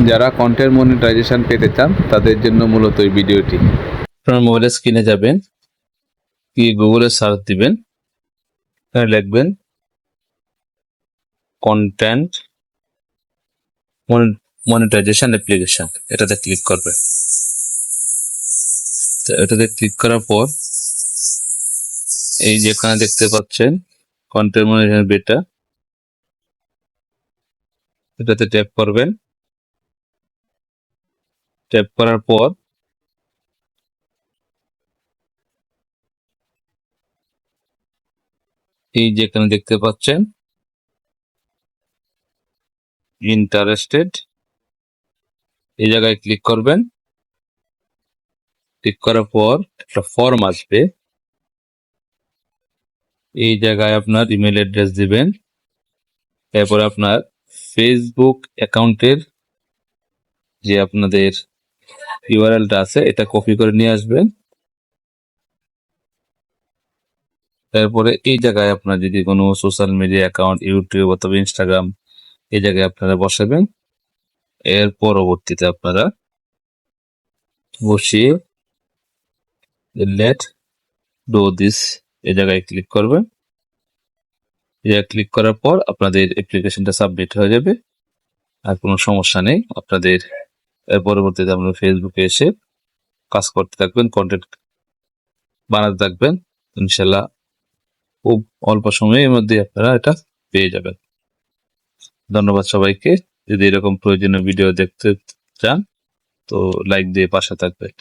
যারা content monetization পেতে চান তাদের জন্য মূলত এই ভিডিওটি। আপনার মোবাইলের স্ক্রিনে যাবেন, কি গুগলে সার্চ দিবেন, এখানে লিখবেন কন্টেন্ট মনিটাইজেশন অ্যাপ্লিকেশন, এটাতে ক্লিক করবেন। তো এটাতে ক্লিক করার পর এই যেখানে দেখতে পাচ্ছেন কন্টেন্ট মনিটাইজেশন বেটা, এটাতে ট্যাপ করবেন। ট্যাপ করার পর এই যেখানে দেখতে পাচ্ছেন ইন্টারেস্টেড, এই জায়গায় ক্লিক করবেন। ক্লিক করার পর একটা ফর্ম আসবে, এই জায়গায় আপনার ইমেল অ্যাড্রেস দিবেন। এরপর আপনার ফেসবুক অ্যাকাউন্টের যে আপনাদের ইউআরএলটা আছে এটা কপি করে নিয়ে আসবেন। তারপরে এই জায়গায় আপনার যদি কোনো সোশ্যাল মিডিয়া অ্যাকাউন্ট, ইউটিউব অথবা ইনস্টাগ্রাম, এই জায়গায় আপনারা বসাবেন। এর পরবর্তীতে আপনারা বসিয়ে লেট ডু দিস, এই জায়গায় ক্লিক করবেন। এই জায়গায় ক্লিক করার পর আপনাদের অ্যাপ্লিকেশনটা সাবমিট হয়ে যাবে, আর কোনো সমস্যা নেই। আপনাদের এর পরবর্তীতে আপনারা ফেসবুকে এসে কাজ করতে থাকবেন, কন্টেন্ট বানাতে থাকবেন। ইনশাল্লাহ খুব অল্প সময়ের মধ্যে আপনারা এটা পেয়ে যাবেন। ধন্যবাদ সবাইকে। যদি এরকম প্রয়োজনীয় ভিডিও দেখতে চান তো লাইক দিয়ে পাশে থাকবেন।